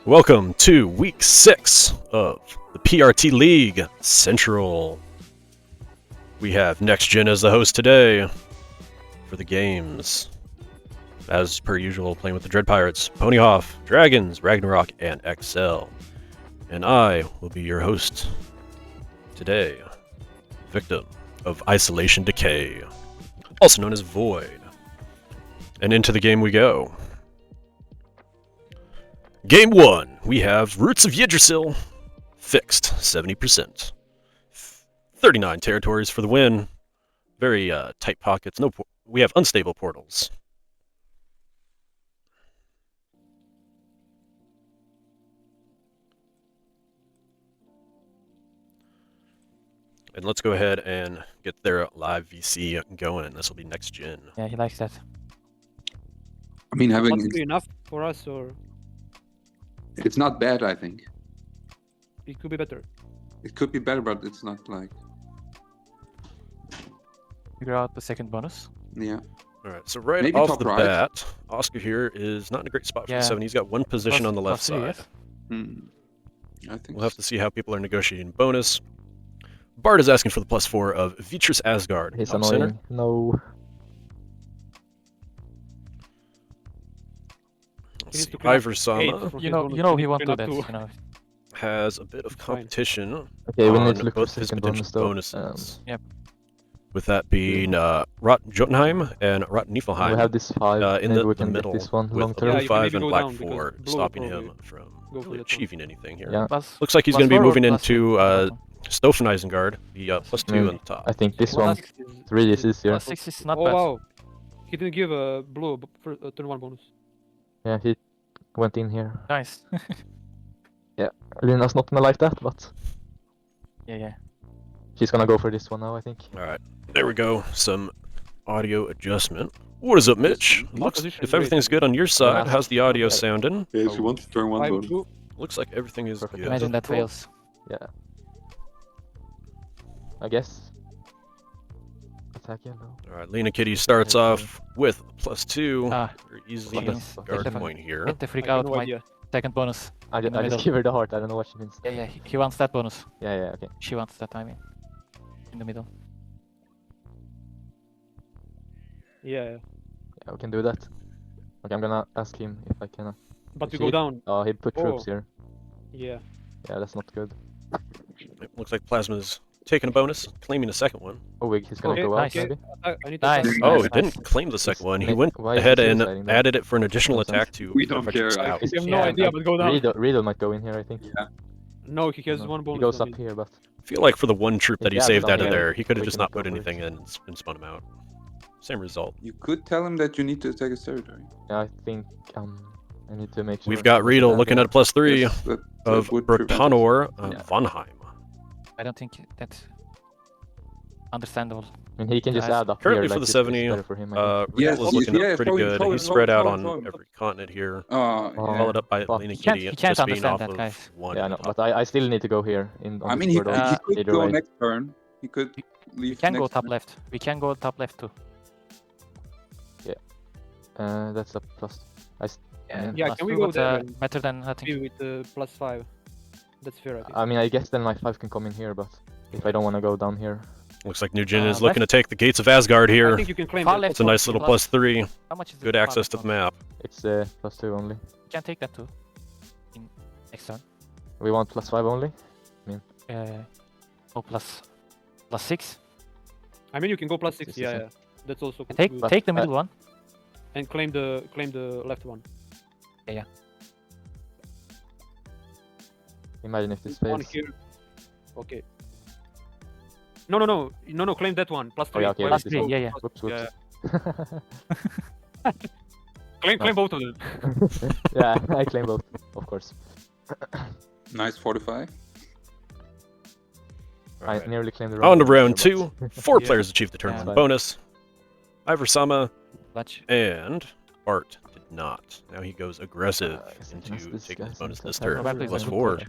Welcome to week 6 of the PRT League Central. We have Next Gen as the host today for the games. As per usual, playing with the Dread Pirates, Ponyhoff, Dragons, Ragnarok, and XL. And I will be your host today, victim of Isolation Decay, also known as Void. And into the game we go. Game 1, we have Roots of Yggdrasil, fixed 70%. 39 territories for the win. Very tight pockets. We have unstable portals. And let's go ahead and get their live VC going. This will be Next Gen. Yeah, he likes that. I mean, having Must be enough for us, or it's not bad. I think it could be better. it could be better, but it's not like Figure out the second bonus. yeah. Alright, so right Maybe off top the right. bat, Oscar here is not in a great spot for Yeah. the 7. He's got one position on the left Plus three, side. yes. I think We'll have to see how people are negotiating bonus. Bard is asking for the +4 of Vitrus Asgard. He's top annoying. center. No. Let's He needs see. to clean up Ivor Sama eight from You his know, bonus. you know He he needs won't to do clean that. up too. You know. has a bit of It's fine. competition Okay, we on need to look for both his second potential bonus though. bonuses. Yep. With that being Rot Jotunheim and Rot Niflheim. We have this 5. in Maybe the, we the can middle get this one with long a term. Yeah, blue you can 5 maybe and go black down because 4, blue will stopping probably him from go for really that one. achieving anything here. Yeah. Plus, Looks like he's plus going to be four or moving plus into two? Stofen Isengard, the +2 Mm, on the top. I think this Well, one that's- 3 is easier. plus 6 is not Oh bad. wow, he didn't give a blue for turn 1 bonus. Yeah, he went in here. Nice. Luna's not gonna like that, but yeah. she's gonna go for this one now, I think. Alright, there we go. Some audio adjustment. What is up, Mitch? His Looks, position if is everything's great. good on your side, Yeah. how's the audio Okay. sounding? Yeah, if you want to turn one 5 bonus. blue. Looks like everything is Perfect. good. Imagine that Cool. fails. Yeah. I guess. Attack yellow. Alright, Lena Kitty starts off with +2. Ah, Very easily Yes. guard Get the- point here. Get the freak I have out, no my idea. second bonus. I In the just middle. give her the heart, I don't know what she means. Yeah, he wants that bonus. Yeah, okay. She wants that, I mean. In the middle. Yeah, Yeah, we can do that. Okay, I'm gonna ask him if I can. but we See? go down. Oh, he put troops Oh. here. Yeah, Yeah, that's not good. Looks like Plasma's taking a bonus, claiming a second one. Oh, wait, he's gonna Okay, go out, nice. maybe? I need to Nice. attack. Oh, Nice, he didn't claim the second one. He Wait, went why is ahead he and suiciding then? added it for an additional Nonsense. attack to We don't Frederick's care. out. I have Yeah, no idea, but go down. Riedel might go in here, I think. No, he has No, one bonus. He goes on up me. here, but I feel like for the one troop that he Yeah, saved down out of here. there, he could have We just can not go put for anything it. in and spun him out. Same result. You could tell him that you need to attack his territory. yeah, I think I need to make sure. We've got Riedel looking at a +3 Yes, that of would prevent us. Bertanor Yeah. Vonheim. I don't think that's understandable. I mean, he can just Guys, add up currently here. for like the this, 70, it's better for him, I think. Yes, Riedel is looking yeah, pretty show him, good. show He's him, spread show out him, on show him. every continent here. Oh, Oh. yeah. Followed up by Fuck. Lena He can't- Kitty, he can't just being understand off that, of guys. one. Yeah, at no, the but top. I still need to go here. On I mean, this he portal, could either go way. next turn. He could leave. We can go next top turn. left. We can go top left too. That's a plus. Yeah, Yeah, plus can we two, go but, there and better than nothing. Be with +5. That's fair, I think. I mean, I guess then my 5 can come in here, but if I don't want to go down here. Looks like Nugent is left. looking to take the gates of Asgard I here. think you can claim Far that. left. It's a nice little +3. How much is Good the access to far the left map. It's +2 only. one? You can take that too. In next turn. We want +5 only. Oh, plus 6. I mean, you can go +6. This is Yeah, a- yeah. That's also Take good. But, take the middle one. And claim the left one. Imagine if this One fails. here. Okay. No. Claim that one. +3. Oh, yeah, okay, Why Plus would 3. you go Yeah. Whoops, Yeah. whoops. Claim both of them. Yeah, I claim both, of course. Nice 45. I Alright. nearly claimed the On to one round there, 2. but- 4 Yeah. players achieved the turn Yeah. one bonus. Ivor Sama Clutch. and Bart did not. Now he goes aggressive Must into this taking guy his bonus think this I turn. probably Plus should +4. check.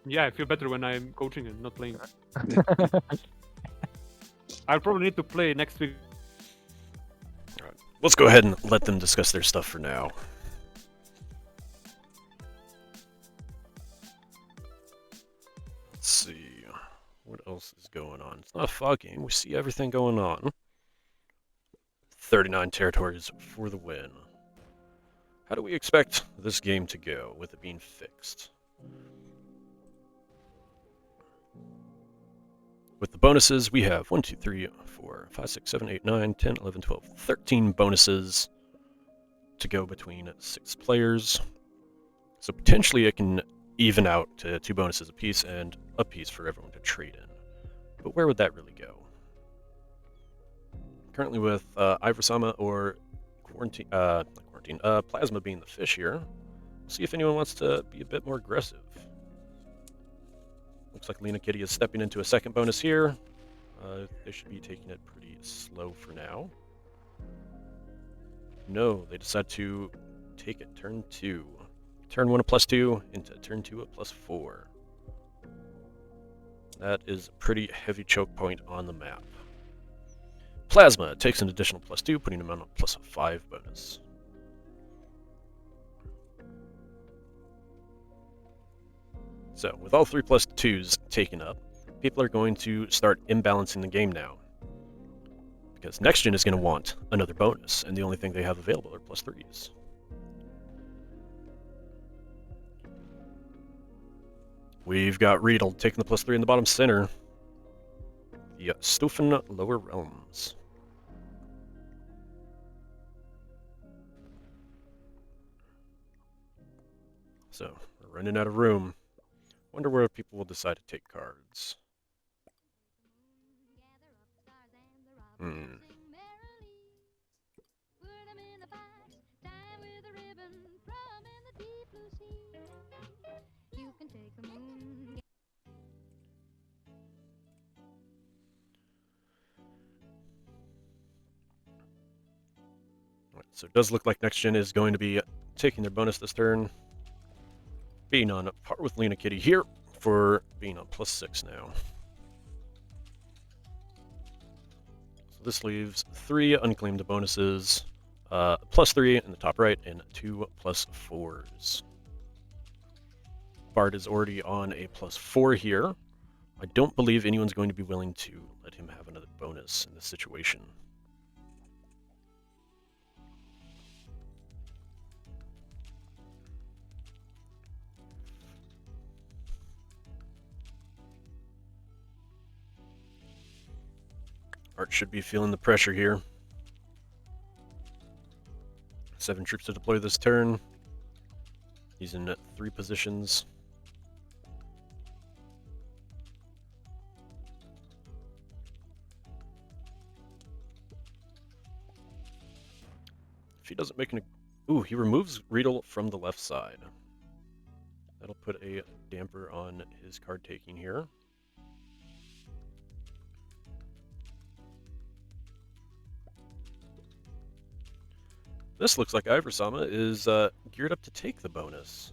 Yeah, I feel better when I'm coaching and not playing. I'll probably need to play next week. Let's go ahead and let them discuss their stuff for now. Let's see. What else is going on? It's not a fog game. We see everything going on. 39 territories for the win. How do we expect this game to go with it being fixed? With the bonuses, we have 1, 2, 3, 4, 5, 6, 7, 8, 9, 10, 11, 12, 13 bonuses to go between 6 players. So potentially it can even out to 2 bonuses apiece and a piece for everyone to trade in. But where would that really go? Currently with Iversama or Plasma being the fish here. We'll see if anyone wants to be a bit more aggressive. Looks like Lena Kitty is stepping into a second bonus here. They should be taking it pretty slow for now. No, they decide to take it turn 2. Turn 1 a +2 into turn 2 a +4. That is a pretty heavy choke point on the map. Plasma takes an additional +2, putting him on a +5 bonus. So, with all 3 +2s taken up, people are going to start imbalancing the game now. Because Next Gen is going to want another bonus, and the only thing they have available are +3s. We've got Riedel taking the +3 in the bottom center. The Stufen Lower Realms. So, we're running out of room. Wonder where people will decide to take cards. So it does look like Next Gen is going to be taking their bonus this turn. Being on par with Lena Kitty here for being on +6 now. So this leaves 3 unclaimed bonuses, +3 in the top right, and 2 +4s. Bart is already on a +4 here. I don't believe anyone's going to be willing to let him have another bonus in this situation. Art should be feeling the pressure here. 7 troops to deploy this turn. He's in 3 positions. If he doesn't make an... Ooh, he removes Riedel from the left side. That'll put a damper on his card taking here. This looks like Iversama is geared up to take the bonus.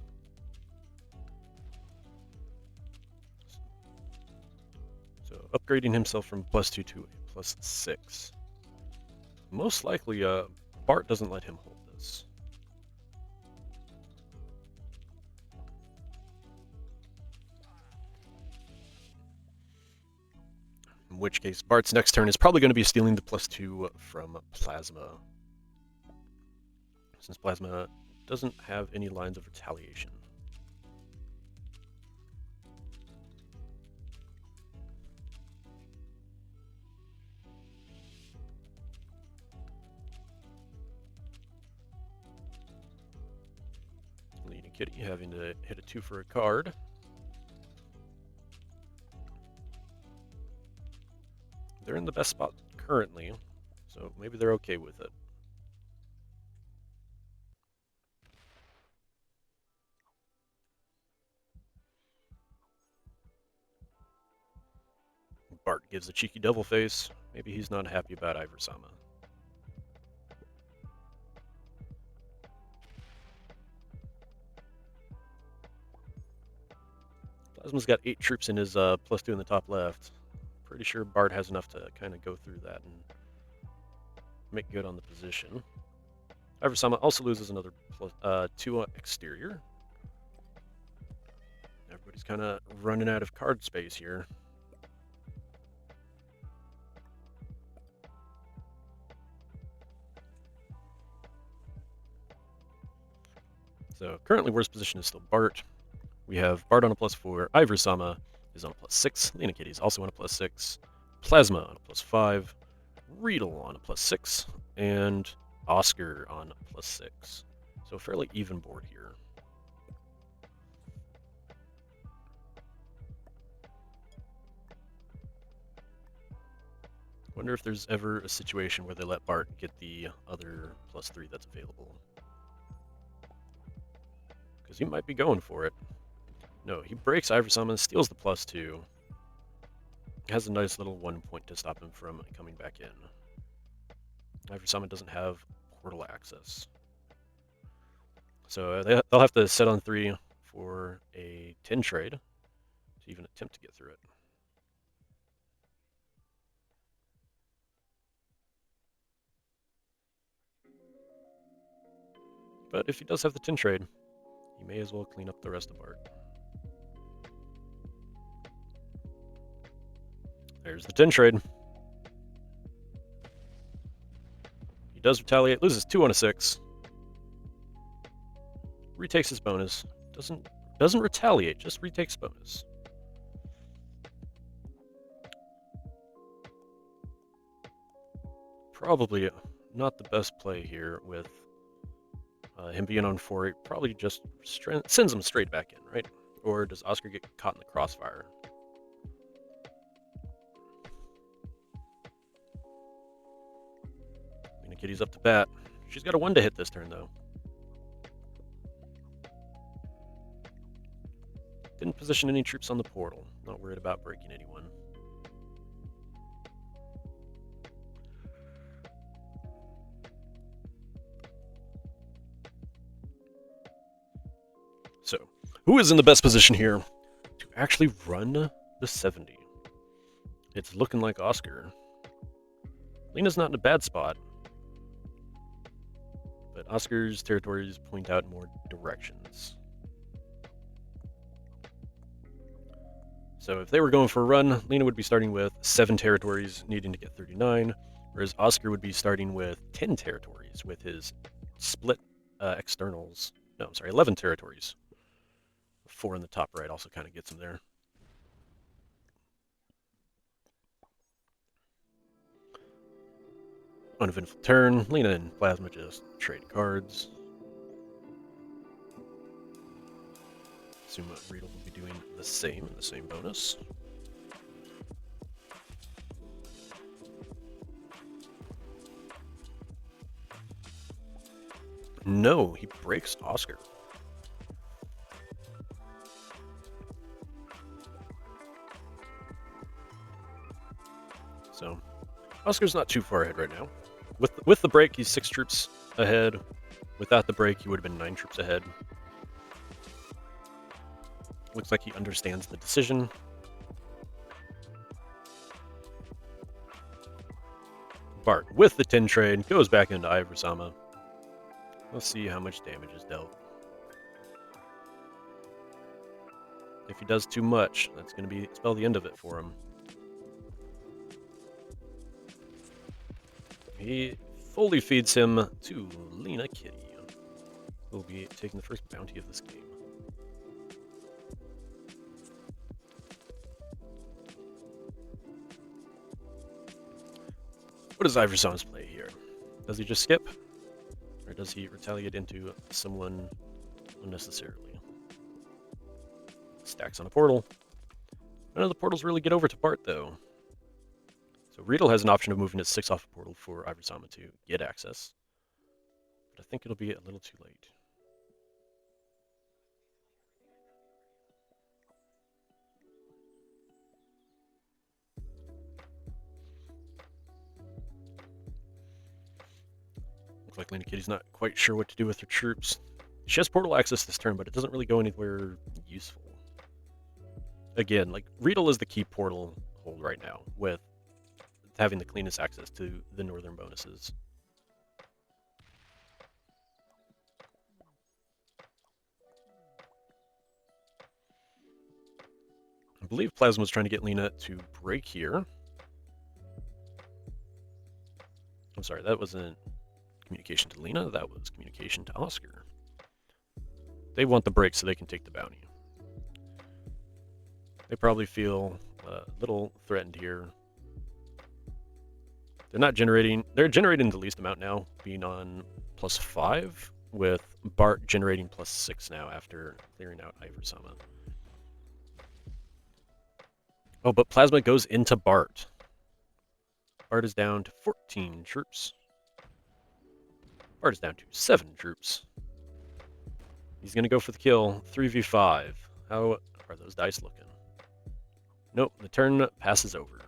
So upgrading himself from +2 to a +6. Most likely, Bart doesn't let him hold this. In which case, Bart's next turn is probably going to be stealing the +2 from Plasma, since Plasma doesn't have any lines of retaliation. Lena Kitty having to hit a 2 for a card. They're in the best spot currently, so maybe they're okay with it. Bart gives a cheeky devil face. Maybe he's not happy about Iversama. Plasma's got 8 troops in his +2 in the top left. Pretty sure Bart has enough to kind of go through that and make good on the position. Iversama also loses another +2 exterior. Everybody's kind of running out of card space here. So currently worst position is still Bart. We have Bart on a +4, Ivory-sama is on a +6, Lena Kitty is also on a +6, Plasma on a +5, Riedel on a +6, and Oscar on a +6. So fairly even board here. Wonder if there's ever a situation where they let Bart get the other +3 that's available. Because he might be going for it. No, he breaks Ivory-sama, steals the +2. Has a nice little 1 point to stop him from coming back in. Ivory-sama doesn't have portal access. So they'll have to set on 3 for a 10 trade to even attempt to get through it. But if he does have the 10 trade, he may as well clean up the rest of Bart. There's the 10 trade. He does retaliate, loses 2 on a 6. Retakes his bonus. Doesn't retaliate, just retakes bonus. Probably not the best play here with him being on 4. He probably just sends him straight back in, right? Or does Oscar get caught in the crossfire? Lena Kitty's up to bat. She's got a 1 to hit this turn, though. Didn't position any troops on the portal. Not worried about breaking anyone. So, who is in the best position here to actually run the 70? It's looking like Oscar. Lena's not in a bad spot, but Oscar's territories point out more directions. So if they were going for a run, Lena would be starting with 7 territories, needing to get 39, whereas Oscar would be starting with 10 territories with his split externals. No, I'm sorry, 11 territories. 4 in the top right also kind of gets him there. Uneventful turn. Lena and Plasma just trade cards. Assume that Riedel will be doing the same in the same bonus. No, he breaks Oscar. So, Oscar's not too far ahead right now. With the break, he's 6 troops ahead. Without the break, he would have been 9 troops ahead. Looks like he understands the decision. Bart, with the 10 trade, goes back into Ivory-sama. Let's see how much damage is dealt. If he does too much, that's going to spell the end of it for him. He fully feeds him to Lena Kitty, who will be taking the first bounty of this game. What does Ivory-sama's play here? Does he just skip? Or does he retaliate into someone unnecessarily? Stacks on a portal. None of the portals really get over to Bart, though. So Riedel has an option of moving his 6 off a portal for Ivory-sama to get access. But I think it'll be a little too late. Looks like Lena Kitty's not quite sure what to do with her troops. She has portal access this turn, but it doesn't really go anywhere useful. Again, like, Riedel is the key portal hold right now, with having the cleanest access to the northern bonuses. believe Plasma's trying to get Lena to break here. I'm sorry, that wasn't communication to Lena, that was communication to Oscar. They want the break so they can take the bounty. They probably feel a little threatened here. They're generating the least amount now, being on +5, with Bart generating +6 now after clearing out Iversama. Oh, but Plasma goes into Bart. Bart is down to 14 troops. Bart is down to 7 troops. He's going to go for the kill. 3v5. How are those dice looking? Nope, the turn passes over.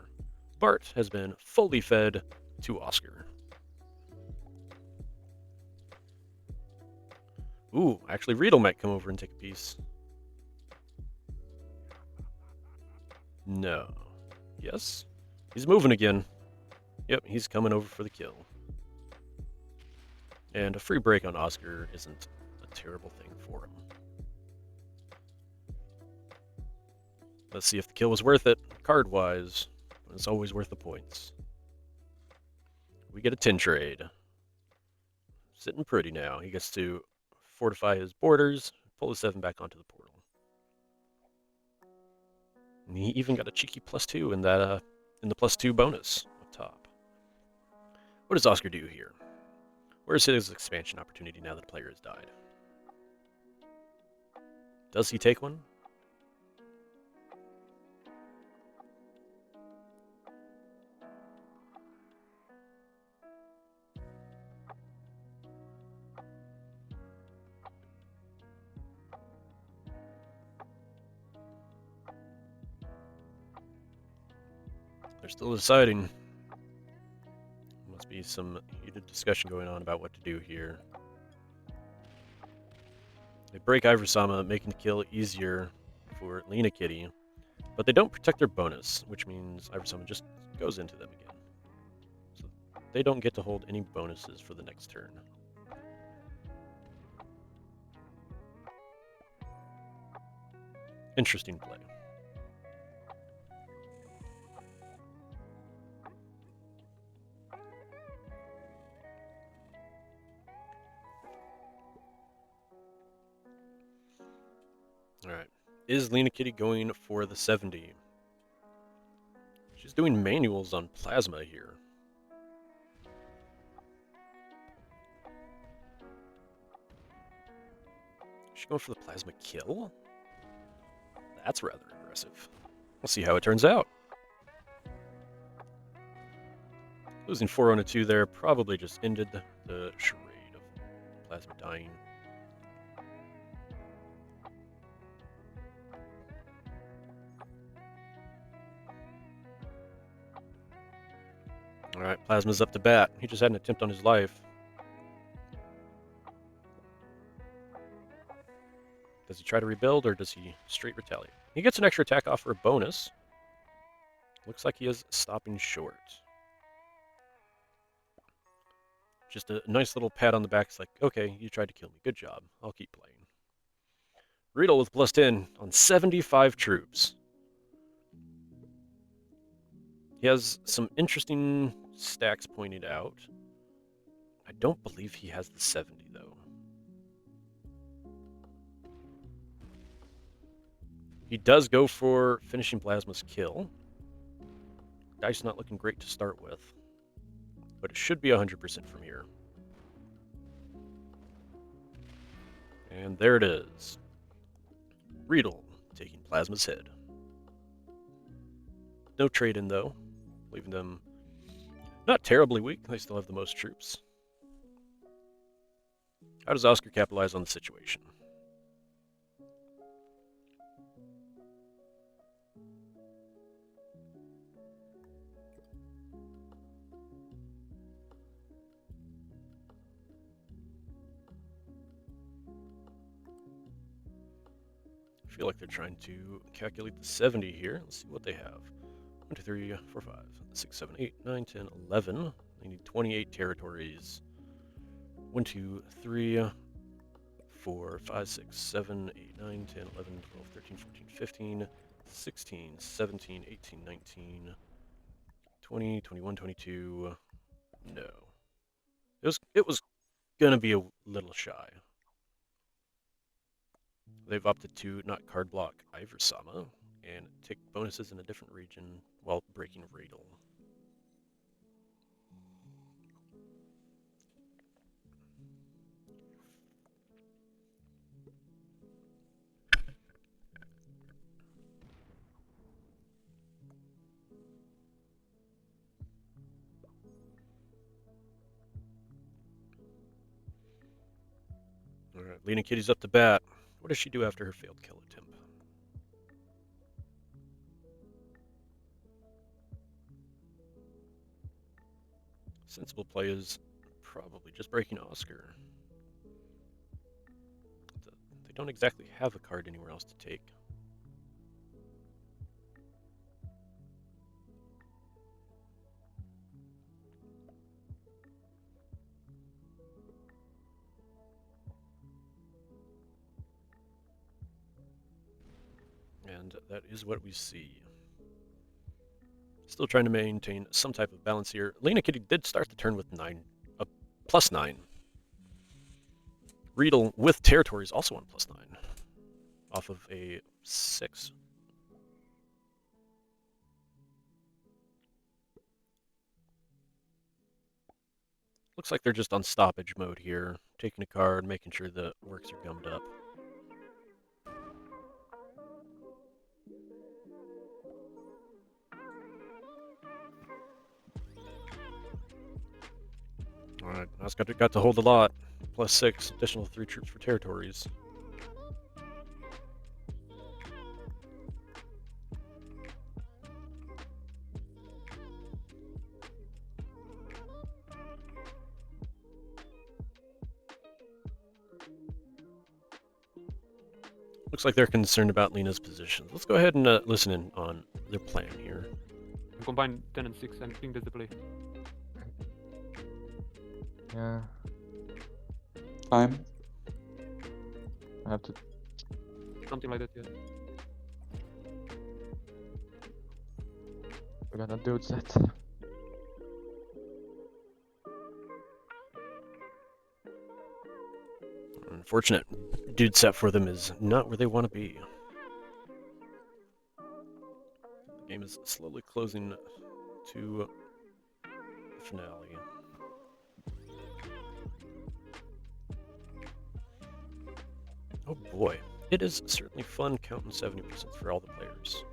Bart has been fully fed to Oscar. Ooh, actually Riedel might come over and take a piece. No. Yes? He's moving again. Yep, he's coming over for the kill. And a free break on Oscar isn't a terrible thing for him. Let's see if the kill was worth it, card-wise. It's always worth the points. We get a 10 trade. Sitting pretty now. He gets to fortify his borders, pull the 7 back onto the portal. And he even got a cheeky +2 in that in the +2 bonus up top. What does Oscar do here? Where's his expansion opportunity now that the player has died? Does he take one? They're still deciding. Must be some heated discussion going on about what to do here. They break Iversama, making the kill easier for Lena Kitty, but they don't protect their bonus, which means Iversama just goes into them again. So they don't get to hold any bonuses for the next turn. Interesting play. Alright. Is Lena Kitty going for the 70? She's doing manuals on Plasma here. Is she going for the Plasma kill? That's rather aggressive. We'll see how it turns out. Losing 4 on a 2 there probably just ended the charade of Plasma dying. Alright, Plasma's up to bat. He just had an attempt on his life. Does he try to rebuild, or does he straight retaliate? He gets an extra attack off for a bonus. Looks like he is stopping short. Just a nice little pat on the back. It's like, okay, you tried to kill me. Good job. I'll keep playing. Riedel with +10 on 75 troops. He has some interesting stacks pointed out. I don't believe he has the 70, though. He does go for finishing Plasma's kill. Dice not looking great to start with, but it should be 100% from here. And there it is. Riedel taking Plasma's head. No trade-in, though, leaving them not terribly weak. They still have the most troops. How does Oscar capitalize on the situation? I feel like they're trying to calculate the 70 here. Let's see what they have. 1, 2, 3, 4, 5, 6, 7, 8, 9, 10, 11. They need 28 territories. 1, 2, 3, 4, 5, 6, 7, 8, 9, 10, 11, 12, 13, 14, 15, 16, 17, 18, 19, 20, 21, 22. No. It was gonna be a little shy. They've opted to not card block Iversama and take bonuses in a different region while breaking Radel. Alright, Lena Kitty's up to bat. What does she do after her failed kill attempt? Sensible play is probably just breaking Oscar. They don't exactly have a card anywhere else to take. And that is what we see. Still trying to maintain some type of balance here. Lena Kitty did start the turn with +9. Riedel with territories also on +9. Off of a 6. Looks like they're just on stoppage mode here. Taking a card, making sure the works are gummed up. Alright, Oscar got to hold a lot. +6, additional 3 troops for territories. Looks like they're concerned about Lena's position. Let's go ahead and listen in on their plan here. Combine 10 and 6 and I think that's the play. Yeah, Time. I have to. Something like that, yeah. We're gonna do that. Unfortunate dude set for them is not where they want to be. The game is slowly closing to the finale. Oh boy, it is certainly fun counting 70% for all the players.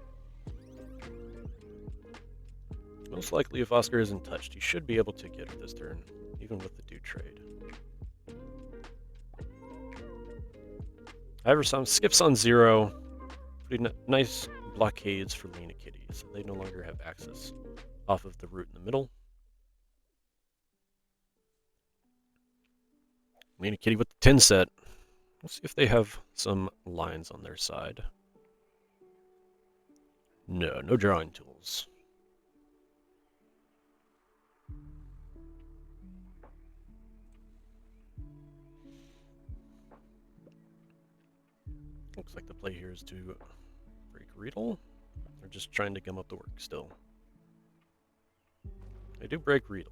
Most likely if Oscar isn't touched, he should be able to get it this turn, even with the dude trade. Iverson skips on 0, putting nice blockades for Lena Kitty, so they no longer have access off of the route in the middle. Lena Kitty with the 10 set. Let's see if they have some lines on their side. No drawing tools. Looks like the play here is to break Riedel. They're just trying to gum up the work still. They do break Riedel.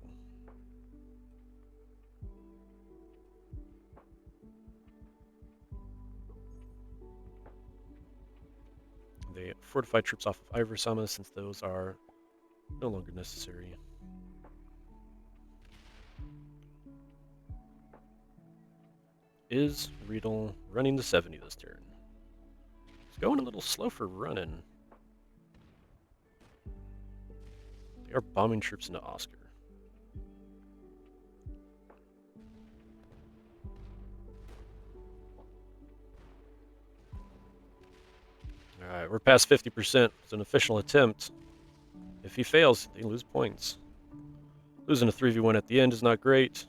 They fortify troops off of Iversama since those are no longer necessary. Is Riedel running to 70 this turn? He's going a little slow for running. They are bombing troops into Oscar. Alright, we're past 50%. It's an official attempt. If he fails, they lose points. Losing a 3v1 at the end is not great.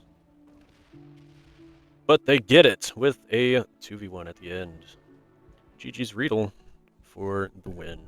But they get it with a 2v1 at the end. GG's Riedel for the win.